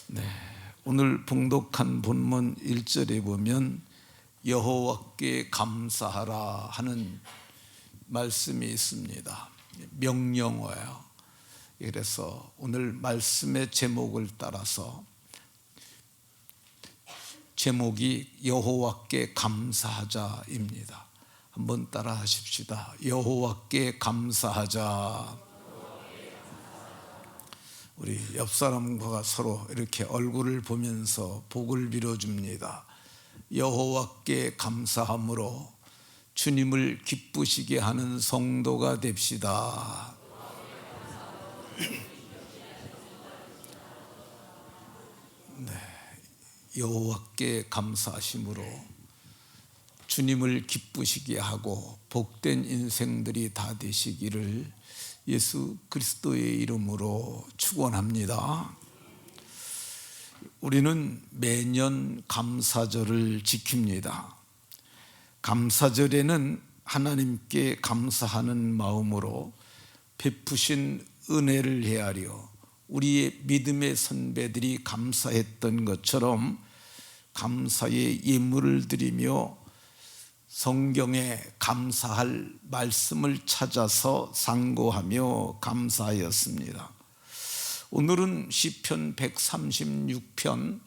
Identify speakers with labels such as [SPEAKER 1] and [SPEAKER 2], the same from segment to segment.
[SPEAKER 1] 네, 오늘 봉독한 본문 1절에 보면 여호와께 감사하라 하는 말씀이 있습니다. 명령어예요. 그래서 오늘 말씀의 제목을 따라서 제목이 여호와께 감사하자입니다. 한번 따라 하십시다. 여호와께 감사하자. 우리 옆 사람과 서로 이렇게 얼굴을 보면서 복을 빌어줍니다. 여호와께 감사함으로 주님을 기쁘시게 하는 성도가 됩시다. 네, 여호와께 감사하심으로 주님을 기쁘시게 하고 복된 인생들이 다 되시기를 예수 그리스도의 이름으로 축원합니다. 우리는 매년 감사절을 지킵니다. 감사절에는 하나님께 감사하는 마음으로 베푸신 은혜를 헤아려 우리의 믿음의 선배들이 감사했던 것처럼 감사의 예물을 드리며 성경에 감사할 말씀을 찾아서 상고하며 감사하였습니다. 오늘은 시편 136편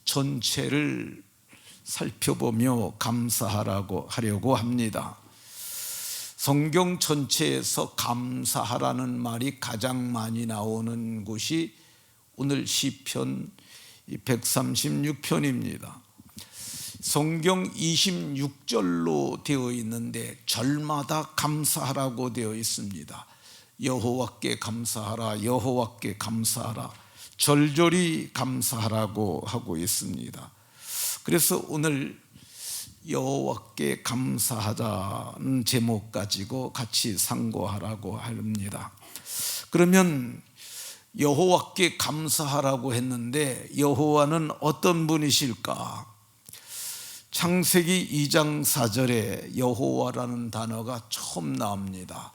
[SPEAKER 1] 전체를 살펴보며 감사하려고 합니다. 성경 전체에서 감사하라는 말이 가장 많이 나오는 곳이 오늘 시편 136편입니다. 성경 26절로 되어 있는데 절마다 감사하라고 되어 있습니다. 여호와께 감사하라, 여호와께 감사하라, 절절히 감사하라고 하고 있습니다. 그래서 오늘 여호와께 감사하자는 제목 가지고 같이 상고하라고 합니다. 그러면 여호와께 감사하라고 했는데 여호와는 어떤 분이실까? 창세기 2장 4절에 여호와라는 단어가 처음 나옵니다.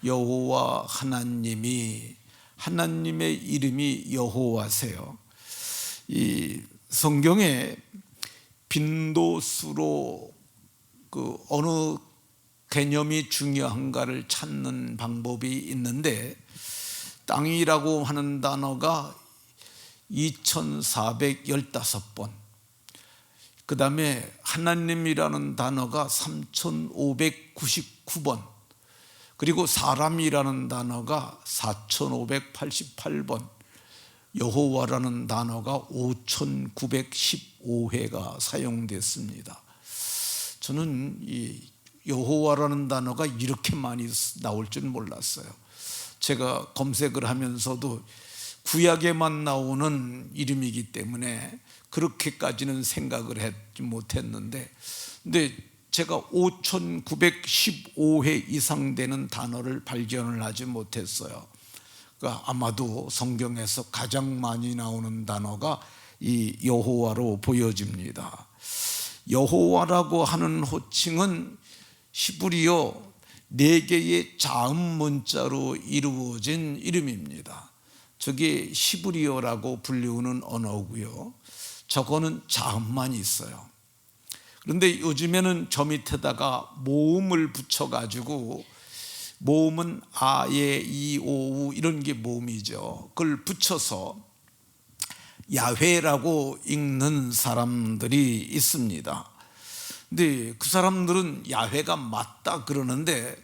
[SPEAKER 1] 여호와 하나님이, 하나님의 이름이 여호와세요. 이 성경에 빈도수로 어느 개념이 중요한가를 찾는 방법이 있는데 땅이라고 하는 단어가 2415번, 그 다음에 하나님이라는 단어가 3599번, 그리고 사람이라는 단어가 4588번, 여호와라는 단어가 5915회가 사용됐습니다. 저는 이 여호와라는 단어가 이렇게 많이 나올 줄 몰랐어요. 제가 검색을 하면서도 구약에만 나오는 이름이기 때문에 그렇게까지는 생각을 하지 못했는데, 근데 제가 5915회 이상 되는 단어를 발견을 하지 못했어요. 그러니까 아마도 성경에서 가장 많이 나오는 단어가 이 여호와로 보여집니다. 여호와라고 하는 호칭은 히브리어 4개의 자음 문자로 이루어진 이름입니다. 저게 히브리어라고 불리우는 언어고요. 저거는 자음만 있어요. 그런데 요즘에는 저 밑에다가 모음을 붙여가지고, 모음은 아, 예, 이, 오, 우 이런 게 모음이죠. 그걸 붙여서 야훼라고 읽는 사람들이 있습니다. 근데 그 사람들은 야훼가 맞다 그러는데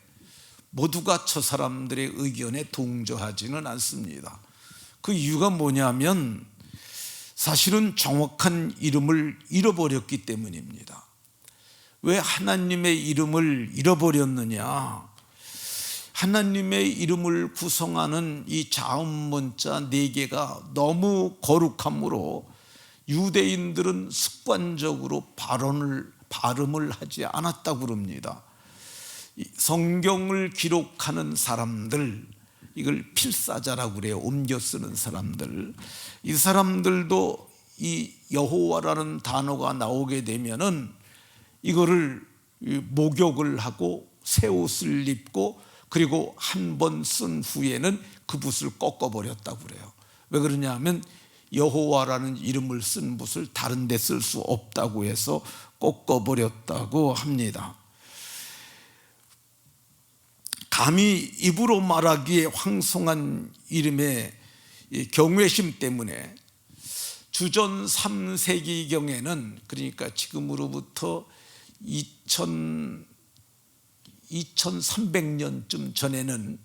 [SPEAKER 1] 모두가 저 사람들의 의견에 동조하지는 않습니다. 그 이유가 뭐냐면 사실은 정확한 이름을 잃어버렸기 때문입니다. 왜 하나님의 이름을 잃어버렸느냐? 하나님의 이름을 구성하는 이 자음 문자 4개가 너무 거룩함으로 유대인들은 습관적으로 발음을 하지 않았다고 그럽니다. 성경을 기록하는 사람들, 이걸 필사자라고 그래요. 옮겨 쓰는 사람들. 이 사람들도 이 여호와라는 단어가 나오게 되면은 이거를 목욕을 하고 새 옷을 입고, 그리고 한 번 쓴 후에는 그 붓을 꺾어버렸다고 그래요. 왜 그러냐 하면 여호와라는 이름을 쓴 붓을 다른 데 쓸 수 없다고 해서 꺾어버렸다고 합니다. 감히 입으로 말하기에 황송한 이름의 경외심 때문에 주전 3세기경에는, 그러니까 지금으로부터 2300년쯤 전에는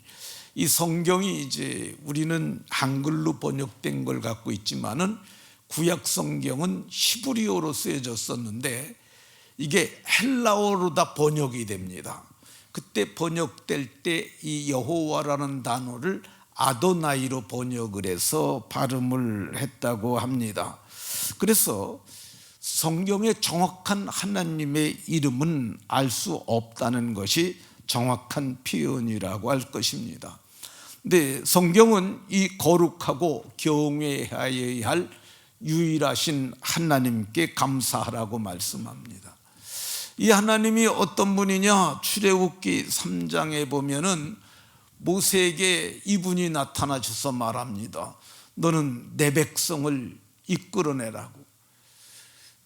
[SPEAKER 1] 이 성경이 이제 우리는 한글로 번역된 걸 갖고 있지만은 구약 성경은 히브리어로 쓰여졌었는데 이게 헬라어로 다 번역이 됩니다. 그때 번역될 때 이 여호와라는 단어를 아도나이로 번역을 해서 발음을 했다고 합니다. 그래서 성경의 정확한 하나님의 이름은 알 수 없다는 것이 정확한 표현이라고 할 것입니다. 근데 성경은 이 거룩하고 경외해야 할 유일하신 하나님께 감사하라고 말씀합니다. 이 하나님이 어떤 분이냐? 출애굽기 3장에 보면은 모세에게 이분이 나타나셔서 말합니다. 너는 내 백성을 이끌어내라고.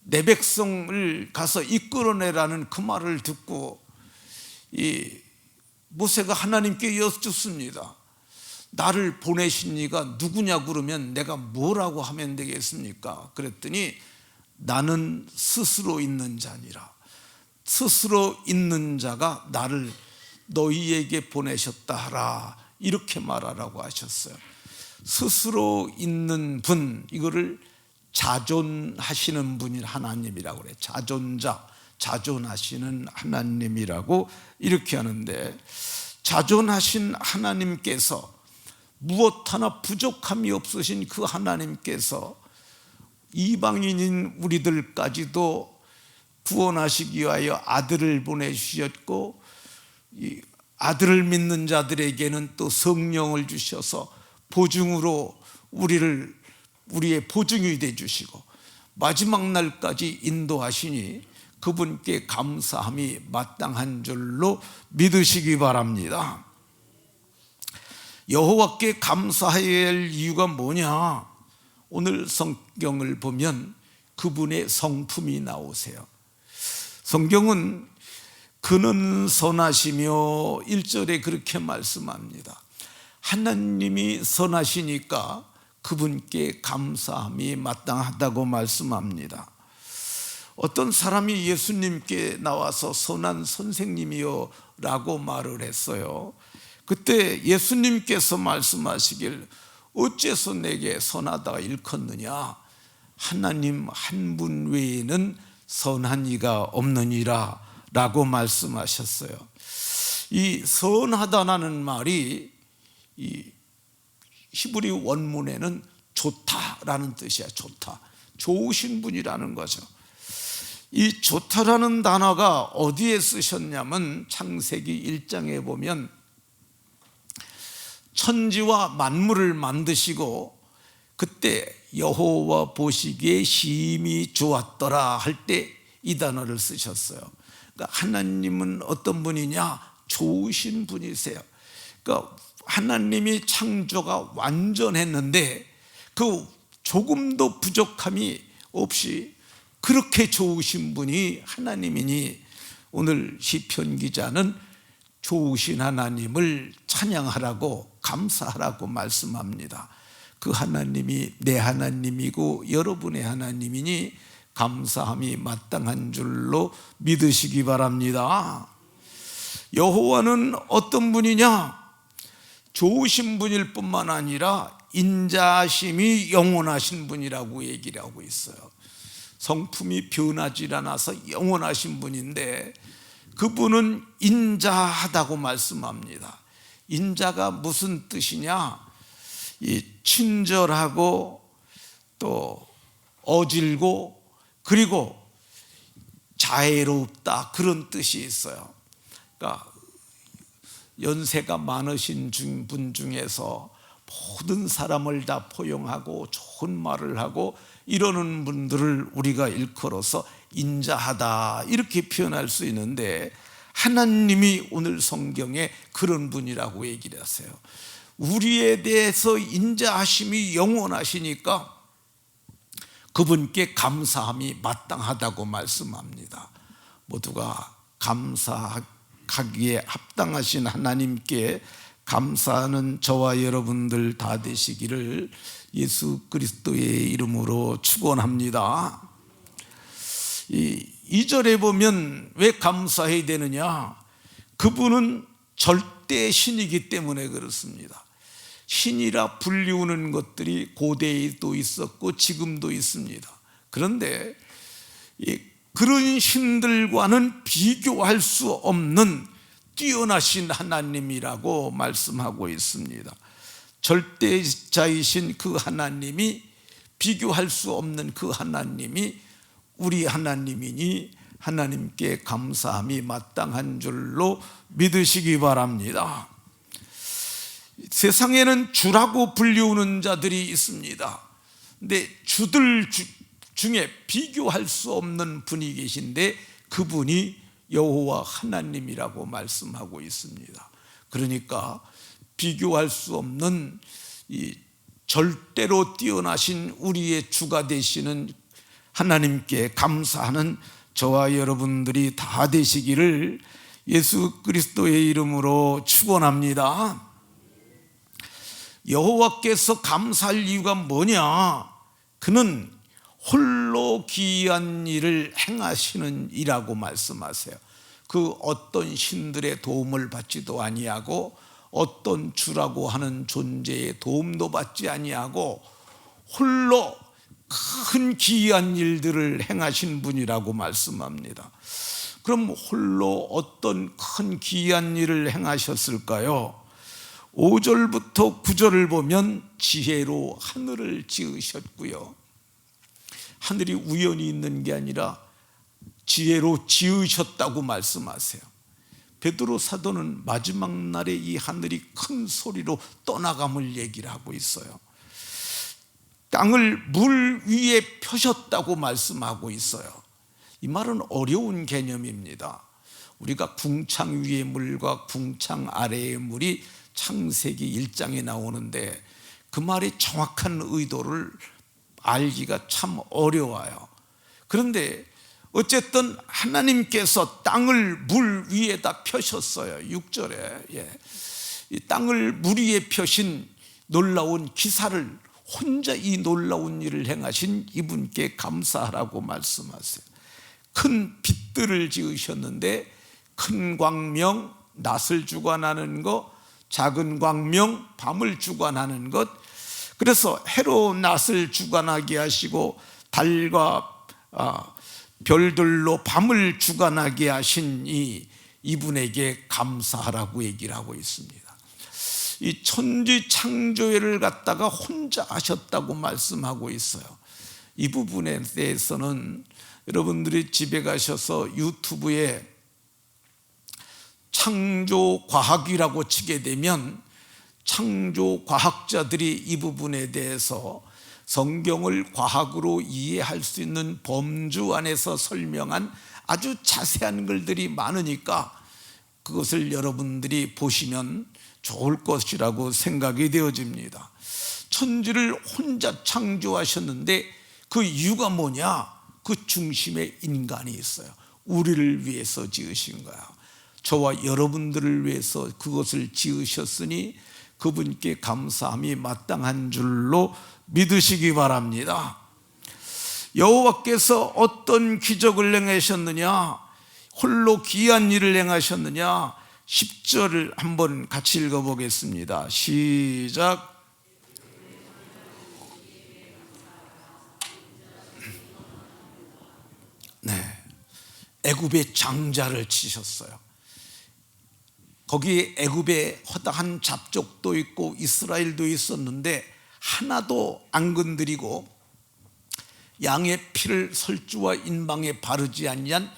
[SPEAKER 1] 내 백성을 가서 이끌어내라는 그 말을 듣고 이 모세가 하나님께 여쭙습니다. 나를 보내신 이가 누구냐 그러면 내가 뭐라고 하면 되겠습니까? 그랬더니 나는 스스로 있는 자니라. 스스로 있는 자가 나를 너희에게 보내셨다 하라, 이렇게 말하라고 하셨어요. 스스로 있는 분, 이거를 자존하시는 분이 하나님이라고 그래요. 자존자, 자존하시는 하나님이라고 이렇게 하는데, 자존하신 하나님께서, 무엇 하나 부족함이 없으신 그 하나님께서 이방인인 우리들까지도 구원하시기 위하여 아들을 보내주셨고, 이 아들을 믿는 자들에게는 또 성령을 주셔서 보증으로 우리의 보증이 돼 주시고 마지막 날까지 인도하시니 그분께 감사함이 마땅한 줄로 믿으시기 바랍니다. 여호와께 감사해야 할 이유가 뭐냐? 오늘 성경을 보면 그분의 성품이 나오세요. 성경은 그는 선하시며 1절에 그렇게 말씀합니다. 하나님이 선하시니까 그분께 감사함이 마땅하다고 말씀합니다. 어떤 사람이 예수님께 나와서 선한 선생님이요 라고 말을 했어요. 그때 예수님께서 말씀하시길 어째서 내게 선하다가 일컫느냐? 하나님 한 분 외에는 선한 이가 없느니라 라고 말씀하셨어요. 이 선하다라는 말이 이 히브리 원문에는 좋다라는 뜻이야. 좋다, 좋으신 분이라는 거죠. 이 좋다라는 단어가 어디에 쓰셨냐면 창세기 1장에 보면 천지와 만물을 만드시고 그때 여호와 보시기에 심히 좋았더라 할 때 이 단어를 쓰셨어요. 그러니까 하나님은 어떤 분이냐? 좋으신 분이세요. 그러니까 하나님이 창조가 완전했는데 그 조금도 부족함이 없이 그렇게 좋으신 분이 하나님이니 오늘 시편 기자는 좋으신 하나님을 찬양하라고 감사하라고 말씀합니다. 그 하나님이 내 하나님이고 여러분의 하나님이니 감사함이 마땅한 줄로 믿으시기 바랍니다. 여호와는 어떤 분이냐? 좋으신 분일 뿐만 아니라 인자하심이 영원하신 분이라고 얘기를 하고 있어요. 성품이 변하지 않아서 영원하신 분인데 그분은 인자하다고 말씀합니다. 인자가 무슨 뜻이냐? 이 친절하고 또 어질고 그리고 자애롭다, 그런 뜻이 있어요. 그러니까 연세가 많으신 분 중에서 모든 사람을 다 포용하고 좋은 말을 하고 이러는 분들을 우리가 일컬어서 인자하다 이렇게 표현할 수 있는데 하나님이 오늘 성경에 그런 분이라고 얘기를 하세요. 우리에 대해서 인자하심이 영원하시니까 그분께 감사함이 마땅하다고 말씀합니다. 모두가 감사하기에 합당하신 하나님께 감사하는 저와 여러분들 다 되시기를 예수 그리스도의 이름으로 축원합니다. 이 2절에 보면 왜 감사해야 되느냐? 그분은 절대 신이기 때문에 그렇습니다. 신이라 불리우는 것들이 고대에도 있었고 지금도 있습니다. 그런데 그런 신들과는 비교할 수 없는 뛰어나신 하나님이라고 말씀하고 있습니다. 절대자이신 그 하나님이, 비교할 수 없는 그 하나님이 우리 하나님이니 하나님께 감사함이 마땅한 줄로 믿으시기 바랍니다. 세상에는 주라고 불리우는 자들이 있습니다. 근데 주들 중에 비교할 수 없는 분이 계신데 그분이 여호와 하나님이라고 말씀하고 있습니다. 그러니까 비교할 수 없는 이 절대로 뛰어나신 우리의 주가 되시는 하나님께 감사하는 저와 여러분들이 다 되시기를 예수 그리스도의 이름으로 축원합니다. 여호와께서 감사할 이유가 뭐냐? 그는 홀로 기이한 일을 행하시는 이라고 말씀하세요. 그 어떤 신들의 도움을 받지도 아니하고 어떤 주라고 하는 존재의 도움도 받지 아니하고 홀로 큰 기이한 일들을 행하신 분이라고 말씀합니다. 그럼 홀로 어떤 큰 기이한 일을 행하셨을까요? 5절부터 9절을 보면 지혜로 하늘을 지으셨고요, 하늘이 우연히 있는 게 아니라 지혜로 지으셨다고 말씀하세요. 베드로 사도는 마지막 날에 이 하늘이 큰 소리로 떠나감을 얘기를 하고 있어요. 땅을 물 위에 펴셨다고 말씀하고 있어요. 이 말은 어려운 개념입니다. 우리가 궁창 위의 물과 궁창 아래의 물이 창세기 1장에 나오는데 그 말의 정확한 의도를 알기가 참 어려워요. 그런데 어쨌든 하나님께서 땅을 물 위에다 펴셨어요. 6절에 이 땅을 물 위에 펴신 놀라운 기사를, 혼자 이 놀라운 일을 행하신 이분께 감사하라고 말씀하세요. 큰 빛들을 지으셨는데 큰 광명, 낮을 주관하는 것, 작은 광명, 밤을 주관하는 것, 그래서 해로 낮을 주관하게 하시고 달과 별들로 밤을 주관하게 하신 이분에게 감사하라고 얘기를 하고 있습니다. 이 천지 창조회를 갖다가 혼자 하셨다고 말씀하고 있어요. 이 부분에 대해서는 여러분들이 집에 가셔서 유튜브에 창조과학이라고 치게 되면 창조과학자들이 이 부분에 대해서 성경을 과학으로 이해할 수 있는 범주 안에서 설명한 아주 자세한 글들이 많으니까 그것을 여러분들이 보시면 좋을 것이라고 생각이 되어집니다. 천지를 혼자 창조하셨는데 그 이유가 뭐냐? 그 중심에 인간이 있어요. 우리를 위해서 지으신 거야. 저와 여러분들을 위해서 그것을 지으셨으니 그분께 감사함이 마땅한 줄로 믿으시기 바랍니다. 여호와께서 어떤 기적을 행하셨느냐, 홀로 기이한 일을 행하셨느냐, 10절을 한번 같이 읽어보겠습니다. 시작. 네, 애굽의 장자를 치셨어요. 거기에 애굽에 허다한 잡족도 있고 이스라엘도 있었는데 하나도 안 건드리고 양의 피를 설주와 인방에 바르지 아니한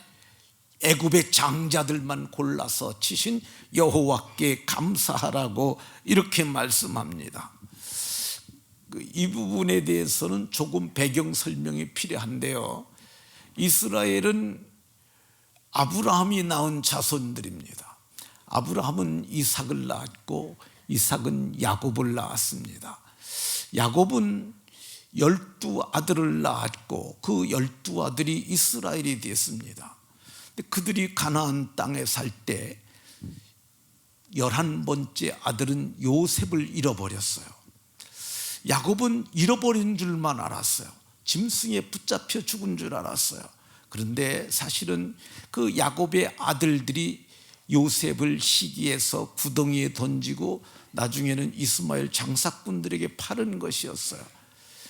[SPEAKER 1] 애굽의 장자들만 골라서 치신 여호와께 감사하라고 이렇게 말씀합니다. 이 부분에 대해서는 조금 배경 설명이 필요한데요, 이스라엘은 아브라함이 낳은 자손들입니다. 아브라함은 이삭을 낳았고 이삭은 야곱을 낳았습니다. 야곱은 12아들을 낳았고 그 12아들이 이스라엘이 됐습니다. 근데 그들이 가나안 땅에 살 때 11번째 아들은 요셉을 잃어버렸어요. 야곱은 잃어버린 줄만 알았어요. 짐승에 붙잡혀 죽은 줄 알았어요. 그런데 사실은 그 야곱의 아들들이 요셉을 시기해서 구덩이에 던지고 나중에는 이스마엘 장사꾼들에게 팔은 것이었어요.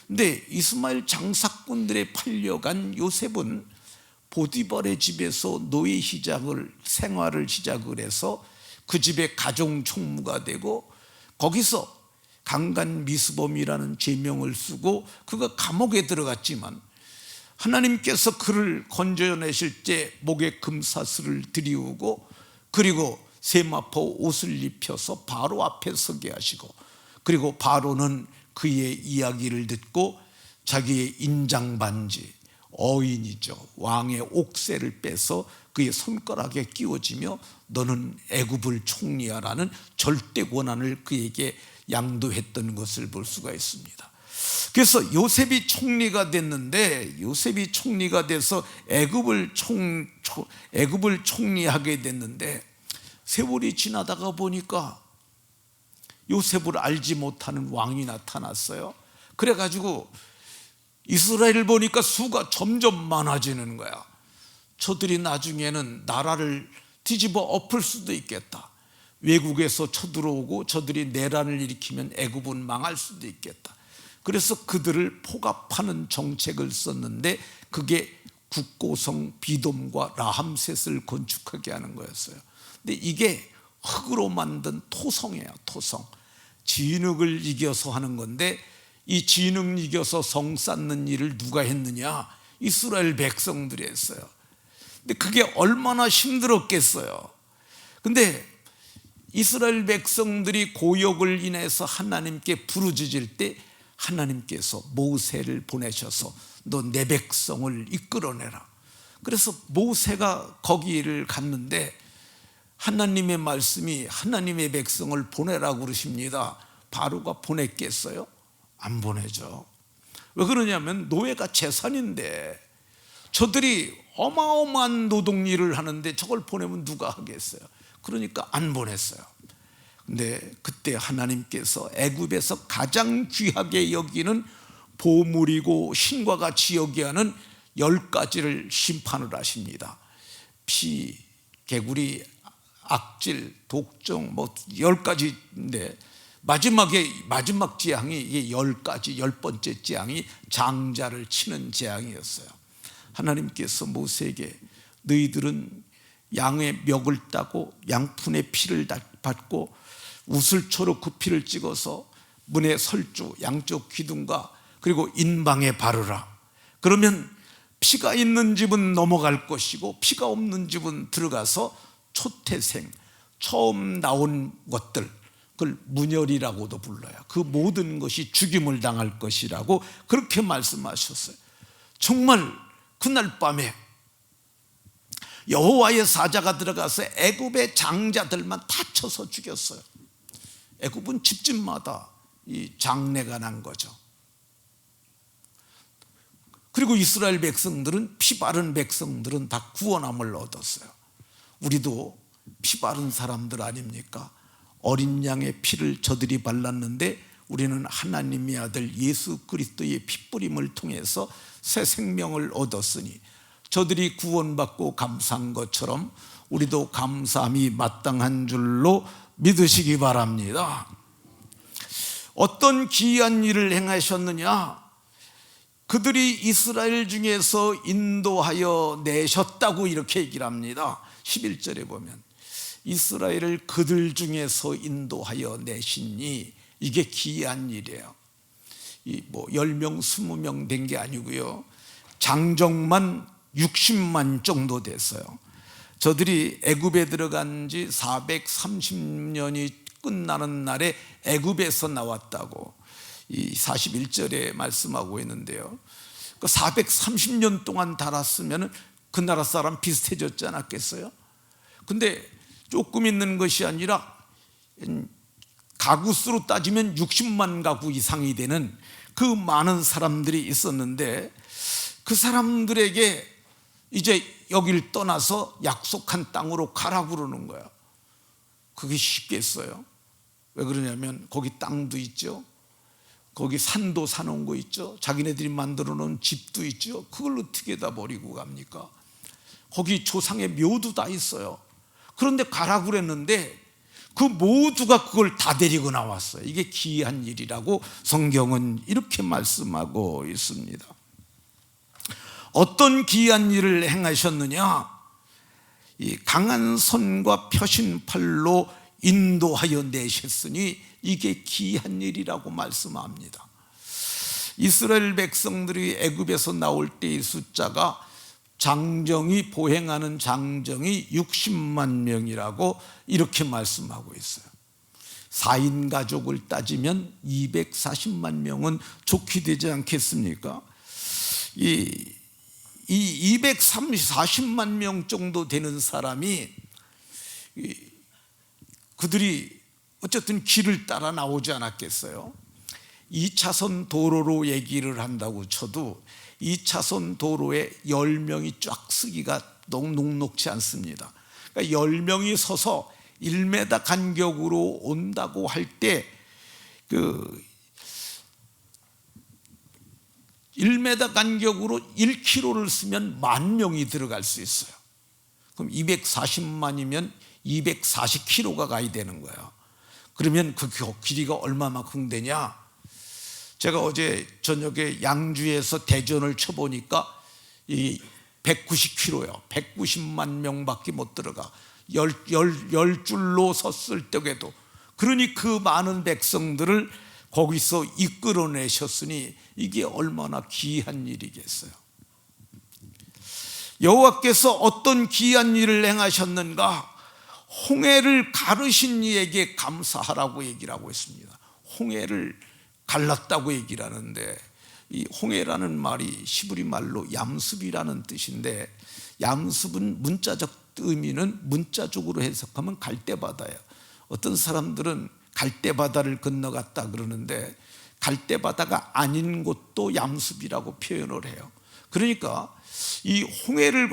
[SPEAKER 1] 근데 이스마엘 장사꾼들에 팔려간 요셉은 보디발의 집에서 노예 생활을 시작을 해서 그 집의 가정 총무가 되고 거기서 강간 미수범이라는 죄명을 쓰고 그가 감옥에 들어갔지만 하나님께서 그를 건져내실 때 목에 금사슬을 들이우고 그리고 세마포 옷을 입혀서 바로 앞에 서게 하시고 그리고 바로는 그의 이야기를 듣고 자기의 인장반지, 어인이죠, 왕의 옥새를 빼서 그의 손가락에 끼워지며 너는 애굽을 총리하라는 절대 권한을 그에게 양도했던 것을 볼 수가 있습니다. 그래서 요셉이 총리가 됐는데 요셉이 총리가 돼서 애굽을 총리하게 됐는데 세월이 지나다가 보니까 요셉을 알지 못하는 왕이 나타났어요. 그래가지고 이스라엘을 보니까 수가 점점 많아지는 거야. 저들이 나중에는 나라를 뒤집어 엎을 수도 있겠다. 외국에서 쳐들어오고 저들이 내란을 일으키면 애굽은 망할 수도 있겠다. 그래서 그들을 포갑하는 정책을 썼는데 그게 국고성 비돔과 라함셋을 건축하게 하는 거였어요. 근데 이게 흙으로 만든 토성이에요. 토성. 진흙을 이겨서 하는 건데 이 진흙 이겨서 성 쌓는 일을 누가 했느냐? 이스라엘 백성들이 했어요. 근데 그게 얼마나 힘들었겠어요. 근데 이스라엘 백성들이 고역을 인해서 하나님께 부르짖을 때 하나님께서 모세를 보내셔서 너 내 백성을 이끌어내라. 그래서 모세가 거기를 갔는데 하나님의 말씀이 하나님의 백성을 보내라고 그러십니다. 바로가 보냈겠어요? 안 보내죠. 왜 그러냐면 노예가 재산인데 저들이 어마어마한 노동일을 하는데 저걸 보내면 누가 하겠어요? 그러니까 안 보냈어요. 근데 그때 하나님께서 애굽에서 가장 귀하게 여기는 보물이고 신과 같이 여기하는 10가지를 심판을 하십니다. 피, 개구리, 악질, 독종 10가지인데 마지막 재앙이 이게 10가지 10번째 재앙이 장자를 치는 재앙이었어요. 하나님께서 모세에게 너희들은 양의 멱을 따고 양푼의 피를 받고 우슬초로 그 피를 찍어서 문의 설주 양쪽 기둥과 그리고 인방에 바르라. 그러면 피가 있는 집은 넘어갈 것이고 피가 없는 집은 들어가서 초태생 처음 나온 것들 그걸 문열이라고도 불러요. 그 모든 것이 죽임을 당할 것이라고 그렇게 말씀하셨어요. 정말 그날 밤에 여호와의 사자가 들어가서 애굽의 장자들만 다 쳐서 죽였어요. 애굽은 집집마다 이 장례가 난 거죠. 그리고 이스라엘 백성들은 피 바른 백성들은 다 구원함을 얻었어요. 우리도 피 바른 사람들 아닙니까? 어린 양의 피를 저들이 발랐는데 우리는 하나님의 아들 예수 그리스도의 피뿌림을 통해서 새 생명을 얻었으니 저들이 구원받고 감사한 것처럼 우리도 감사함이 마땅한 줄로 믿으시기 바랍니다. 어떤 기이한 일을 행하셨느냐? 그들이 이스라엘 중에서 인도하여 내셨다고 이렇게 얘기를 합니다. 11절에 보면 이스라엘을 그들 중에서 인도하여 내시니 이게 기이한 일이에요. 10명 20명 된 게 아니고요, 장정만 60만 정도 됐어요. 저들이 애굽에 들어간 지 430년이 끝나는 날에 애굽에서 나왔다고 이 41절에 말씀하고 있는데요, 430년 동안 달았으면 그 나라 사람 비슷해졌지 않았겠어요? 근데 조금 있는 것이 아니라 가구 수로 따지면 60만 가구 이상이 되는 그 많은 사람들이 있었는데, 그 사람들에게 이제 여길 떠나서 약속한 땅으로 가라 그러는 거야. 그게 쉽겠어요? 왜 그러냐면 거기 땅도 있죠, 거기 산도 사놓은 거 있죠, 자기네들이 만들어 놓은 집도 있죠. 그걸 어떻게 다 버리고 갑니까? 거기 조상의 묘도 다 있어요. 그런데 가라 그랬는데 그 모두가 그걸 다 데리고 나왔어요. 이게 기이한 일이라고 성경은 이렇게 말씀하고 있습니다. 어떤 기이한 일을 행하셨느냐? 이 강한 손과 펴신 팔로 인도하여 내셨으니 이게 기이한 일이라고 말씀합니다. 이스라엘 백성들이 애굽에서 나올 때의 숫자가, 장정이 보행하는 장정이 60만 명이라고 이렇게 말씀하고 있어요. 4인 가족을 따지면 240만 명은 좋게 되지 않겠습니까? 이 240만 명 정도 되는 사람이, 그들이 어쨌든 길을 따라 나오지 않았겠어요? 2차선 도로로 얘기를 한다고 쳐도 2차선 도로에 10명이 쫙 서기가 너무 녹록지 않습니다. 그러니까 10명이 서서 1m 간격으로 온다고 할 때 그 1m 간격으로 1km를 쓰면 10,000명이 들어갈 수 있어요. 그럼 240만이면 240km가 가야 되는 거예요. 그러면 그 길이가 얼마만큼 되냐? 제가 어제 저녁에 양주에서 대전을 쳐보니까 이 190km요. 190만 명밖에 못 들어가. 열 줄로 섰을 때에도. 그러니 그 많은 백성들을 거기서 이끌어내셨으니 이게 얼마나 귀한 일이겠어요. 여호와께서 어떤 귀한 일을 행하셨는가? 홍해를 가르신 이에게 감사하라고 얘기를 하고 있습니다. 홍해를 갈랐다고 얘기를 하는데, 이 홍해라는 말이 시브리 말로 얌습이라는 뜻인데, 얌습은 문자적 의미는 문자적으로 해석하면 갈대바다예요. 어떤 사람들은 갈대바다를 건너갔다 그러는데 갈대바다가 아닌 곳도 얌습이라고 표현을 해요. 그러니까 이 홍해를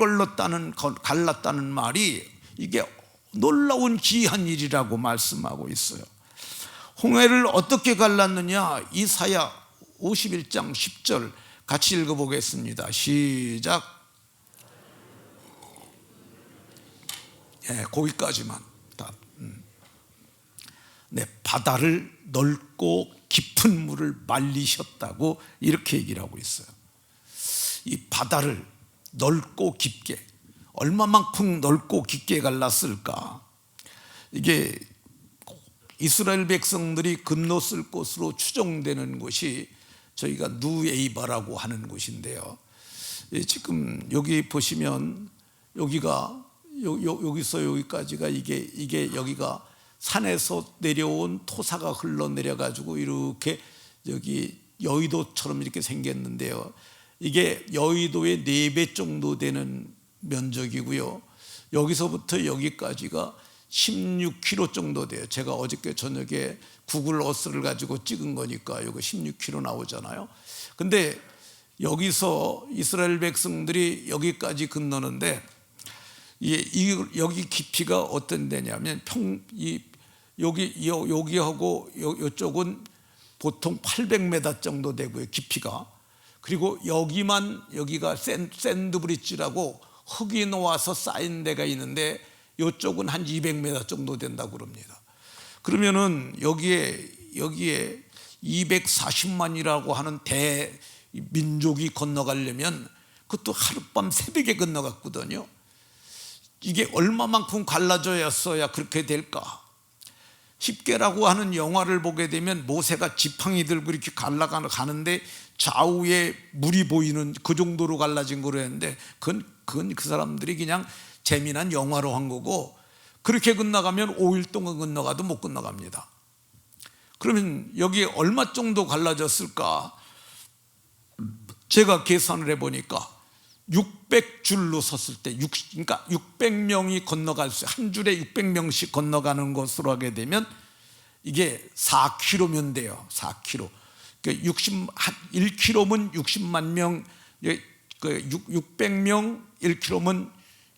[SPEAKER 1] 갈랐다는 말이 이게 놀라운 귀한 일이라고 말씀하고 있어요. 홍해를 어떻게 갈랐느냐? 이사야 51장 10절 같이 읽어보겠습니다. 시작. 거기까지만. 네, 바다를 넓고 깊은 물을 말리셨다고 이렇게 얘기를 하고 있어요. 이 바다를 넓고 깊게, 얼마만큼 넓고 깊게 갈랐을까? 이게 이스라엘 백성들이 건넜을 곳으로 추정되는 곳이 저희가 누에이바라고 하는 곳인데요. 지금 여기 보시면 여기가 여기서 여기까지가 이게 여기가 산에서 내려온 토사가 흘러내려 가지고 이렇게 여기 여의도처럼 이렇게 생겼는데요. 이게 여의도의 4배 정도 되는 면적이고요. 여기서부터 여기까지가 16km 정도 돼요. 제가 어저께 저녁에 구글 어스를 가지고 찍은 거니까 여기 16km 나오잖아요. 근데 여기서 이스라엘 백성들이 여기까지 건너는데 여기 깊이가 어떤 데냐면 여기하고 이쪽은 보통 800m 정도 되고요, 깊이가. 그리고 여기가 샌드브릿지라고 흙이 놓아서 쌓인 데가 있는데 이쪽은 한 200m 정도 된다고 그럽니다. 그러면은 여기에 240만이라고 하는 대민족이 건너가려면 그것도 하룻밤 새벽에 건너갔거든요. 이게 얼마만큼 갈라져야 그렇게 될까? 십계라고 하는 영화를 보게 되면 모세가 지팡이 들고 이렇게 가는데 좌우에 물이 보이는 그 정도로 갈라진 거로 했는데 그건 그 사람들이 그냥 재미난 영화로 한 거고, 그렇게 건너가면 5일 동안 건너가도 못 건너갑니다. 그러면 여기 얼마 정도 갈라졌을까? 제가 계산을 해보니까 600줄로 섰을 때, 그러니까 600명이 건너갈 수, 한 줄에 600명씩 건너가는 것으로 하게 되면 이게 4km면 돼요. 4km. 그러니까 1km면 60만 명, 600명 1km면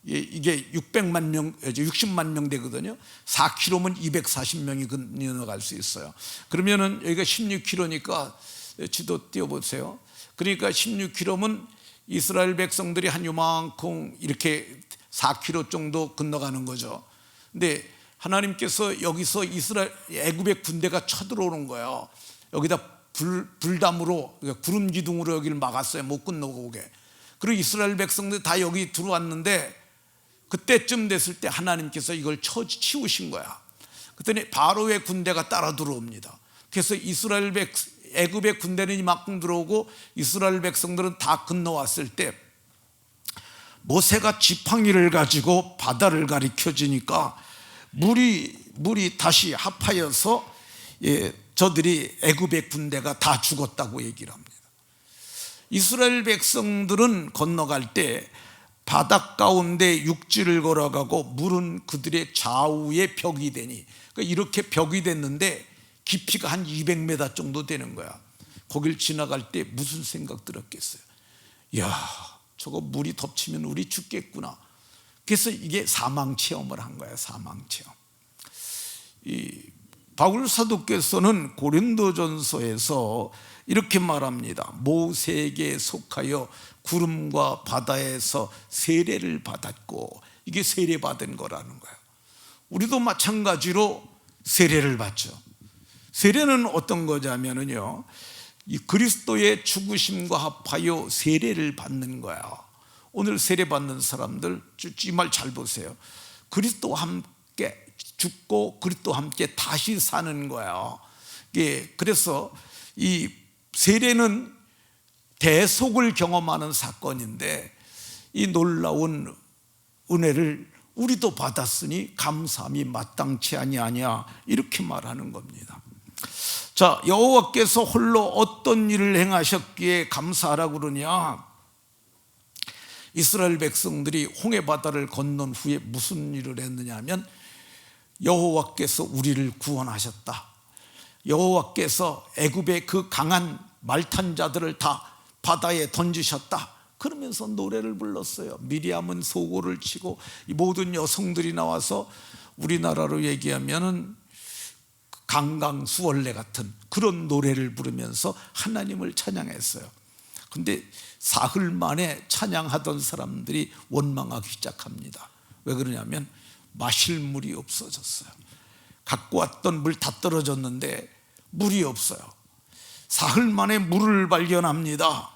[SPEAKER 1] 이게 600만 명, 60만 명 되거든요. 4km면 240명이 건너갈 수 있어요. 그러면은 여기가 16km니까 지도 띄워보세요. 그러니까 16km면 이스라엘 백성들이 한 요만큼 이렇게 4km 정도 건너가는 거죠. 근데 하나님께서 여기서 애굽의 군대가 쳐들어오는 거예요. 여기다 불담으로, 구름 기둥으로 여기를 막았어요. 못 건너오게. 그리고 이스라엘 백성들이 다 여기 들어왔는데 그때쯤 됐을 때 하나님께서 이걸 치우신 거야. 그랬더니 바로의 군대가 따라 들어옵니다. 그래서 애굽의 군대는 이만큼 들어오고 이스라엘 백성들은 다 건너왔을 때 모세가 지팡이를 가지고 바다를 가리켜 주니까 물이 다시 합하여서 저들이 애굽의 군대가 다 죽었다고 얘기를 합니다. 이스라엘 백성들은 건너갈 때 바닷 가운데 육지를 걸어가고 물은 그들의 좌우에 벽이 되니, 그러니까 이렇게 벽이 됐는데 깊이가 한 200m 정도 되는 거야. 거길 지나갈 때 무슨 생각 들었겠어요? 이야, 저거 물이 덮치면 우리 죽겠구나. 그래서 이게 사망 체험을 한 거야. 사망 체험. 이 바울 사도께서는 고린도전서에서 이렇게 말합니다. 모세에게 속하여 구름과 바다에서 세례를 받았고, 이게 세례 받은 거라는 거예요. 우리도 마찬가지로 세례를 받죠. 세례는 어떤 거냐면요, 이 그리스도의 죽으심과 합하여 세례를 받는 거야. 오늘 세례 받는 사람들 이 말 잘 보세요. 그리스도와 함께 죽고 그리스도와 함께 다시 사는 거야. 그래서 이 세례는 대속을 경험하는 사건인데, 이 놀라운 은혜를 우리도 받았으니 감사함이 마땅치 아니하냐, 이렇게 말하는 겁니다. 자, 여호와께서 홀로 어떤 일을 행하셨기에 감사하라고 그러냐? 이스라엘 백성들이 홍해 바다를 건넌 후에 무슨 일을 했느냐 하면, 여호와께서 우리를 구원하셨다. 여호와께서 애굽의 그 강한 말탄 자들을 다 바다에 던지셨다. 그러면서 노래를 불렀어요. 미리암은 소고를 치고 이 모든 여성들이 나와서 우리나라로 얘기하면은 강강수월래 같은 그런 노래를 부르면서 하나님을 찬양했어요. 근데 사흘 만에 찬양하던 사람들이 원망하기 시작합니다. 왜 그러냐면 마실 물이 없어졌어요. 갖고 왔던 물 다 떨어졌는데 물이 없어요. 사흘 만에 물을 발견합니다.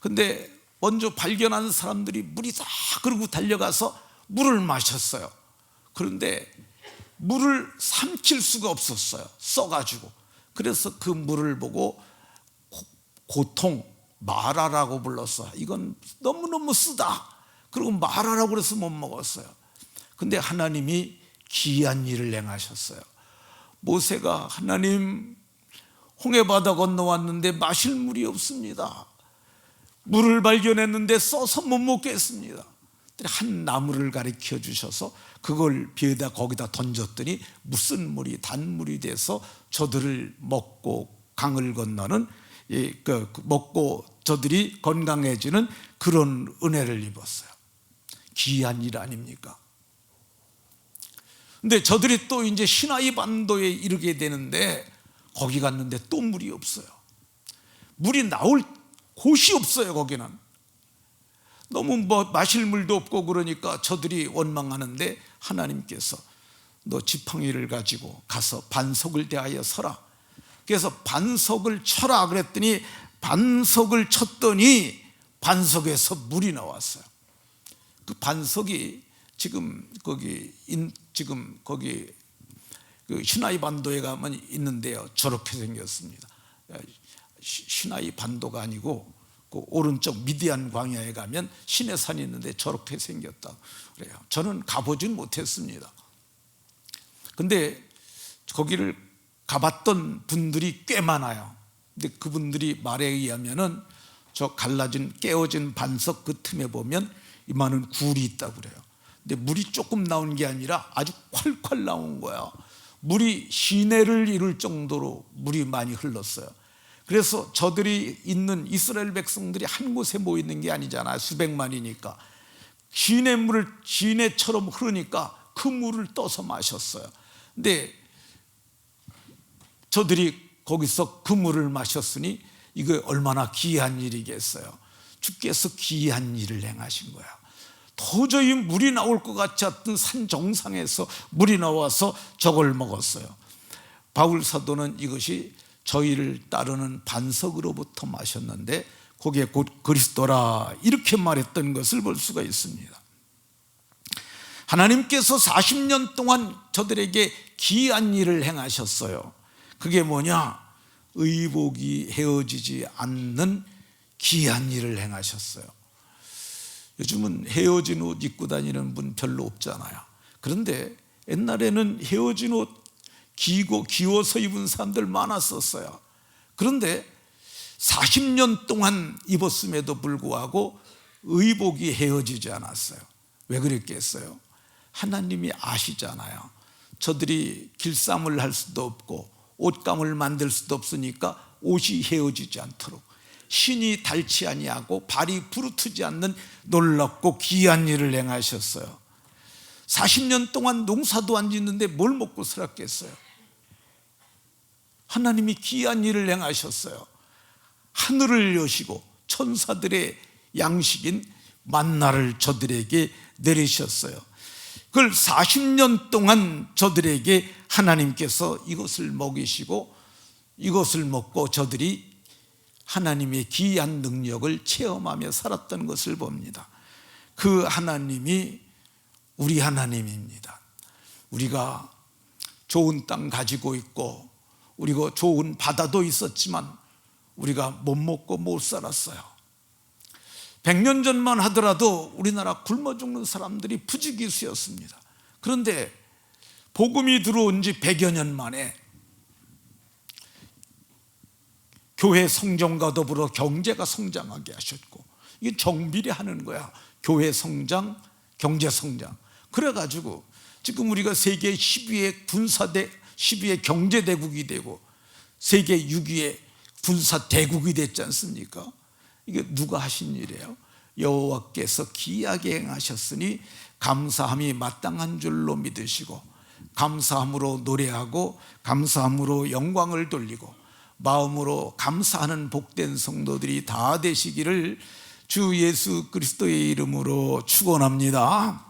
[SPEAKER 1] 근데 먼저 발견한 사람들이 물이다 그러고 달려가서 물을 마셨어요. 그런데 물을 삼킬 수가 없었어요. 써가지고. 그래서 그 물을 보고 고통, 마라라고 불렀어. 이건 너무너무 쓰다. 그리고 마라라고 그래서 못 먹었어요. 근데 하나님이 기이한 일을 행하셨어요. 모세가 하나님, 홍해바다 건너왔는데 마실 물이 없습니다. 물을 발견했는데 써서 못 먹겠습니다. 한 나무를 가리켜 주셔서 그걸 비에다 거기다 던졌더니 무슨 물이 단물이 돼서 저들을 먹고 강을 건너는, 먹고 저들이 건강해지는 그런 은혜를 입었어요. 기이한 일 아닙니까? 근데 저들이 또 이제 시나이 반도에 이르게 되는데 거기 갔는데 또 물이 없어요. 물이 나올 곳이 없어요. 거기는 너무 마실 물도 없고 그러니까 저들이 원망하는데 하나님께서 너 지팡이를 가지고 가서 반석을 대하여 서라. 그래서 반석을 쳐라 그랬더니 반석을 쳤더니 반석에서 물이 나왔어요. 그 반석이 지금 거기 그 시나이 반도에 가면 있는데요, 저렇게 생겼습니다. 시나이 반도가 아니고 그 오른쪽 미디안 광야에 가면 시내산이 있는데 저렇게 생겼다 그래요. 저는 가보진 못했습니다. 근데 거기를 가봤던 분들이 꽤 많아요. 근데 그분들이 말에 의하면은 저 갈라진 깨어진 반석 그 틈에 보면 이만한 굴이 있다고 그래요. 근데 물이 조금 나온 게 아니라 아주 콸콸 나온 거야. 물이 시내를 이룰 정도로 물이 많이 흘렀어요. 그래서 저들이 있는 이스라엘 백성들이 한 곳에 모여 있는 게 아니잖아요. 수백만이니까. 시냇물을 시내처럼 흐르니까 그 물을 떠서 마셨어요. 근데 저들이 거기서 그 물을 마셨으니 이거 얼마나 귀한 일이겠어요. 주께서 귀한 일을 행하신 거야. 도저히 물이 나올 것 같지 않던 산 정상에서 물이 나와서 저걸 먹었어요. 바울 사도는 이것이 저희를 따르는 반석으로부터 마셨는데 그게 곧 그리스도라 이렇게 말했던 것을 볼 수가 있습니다. 하나님께서 40년 동안 저들에게 귀한 일을 행하셨어요. 그게 뭐냐? 의복이 헤어지지 않는 귀한 일을 행하셨어요. 요즘은 헤어진 옷 입고 다니는 분 별로 없잖아요. 그런데 옛날에는 헤어진 옷 귀워서 입은 사람들 많았었어요. 그런데 40년 동안 입었음에도 불구하고 의복이 헤어지지 않았어요. 왜 그랬겠어요? 하나님이 아시잖아요. 저들이 길쌈을 할 수도 없고 옷감을 만들 수도 없으니까 옷이 헤어지지 않도록 신이 닳지 아니하고 발이 부르트지 않는 놀랍고 귀한 일을 행하셨어요. 40년 동안 농사도 안 짓는데 뭘 먹고 살았겠어요? 하나님이 귀한 일을 행하셨어요. 하늘을 여시고 천사들의 양식인 만나를 저들에게 내리셨어요. 그걸 40년 동안 저들에게 하나님께서 이것을 먹이시고 이것을 먹고 저들이 하나님의 귀한 능력을 체험하며 살았던 것을 봅니다. 그 하나님이 우리 하나님입니다. 우리가 좋은 땅 가지고 있고 우리가 좋은 바다도 있었지만 우리가 못 먹고 못 살았어요. 100년 전만 하더라도 우리나라 굶어 죽는 사람들이 부지기수였습니다. 그런데 복음이 들어온 지 100여 년 만에 교회 성장과 더불어 경제가 성장하게 하셨고, 이게 정비례하는 거야. 교회 성장, 경제 성장. 그래가지고 지금 우리가 세계 10위의 10위의 경제대국이 되고 세계 6위의 군사대국이 됐지 않습니까? 이게 누가 하신 일이에요? 여호와께서 귀하게 행하셨으니 감사함이 마땅한 줄로 믿으시고 감사함으로 노래하고 감사함으로 영광을 돌리고 마음으로 감사하는 복된 성도들이 다 되시기를 주 예수 그리스도의 이름으로 축원합니다.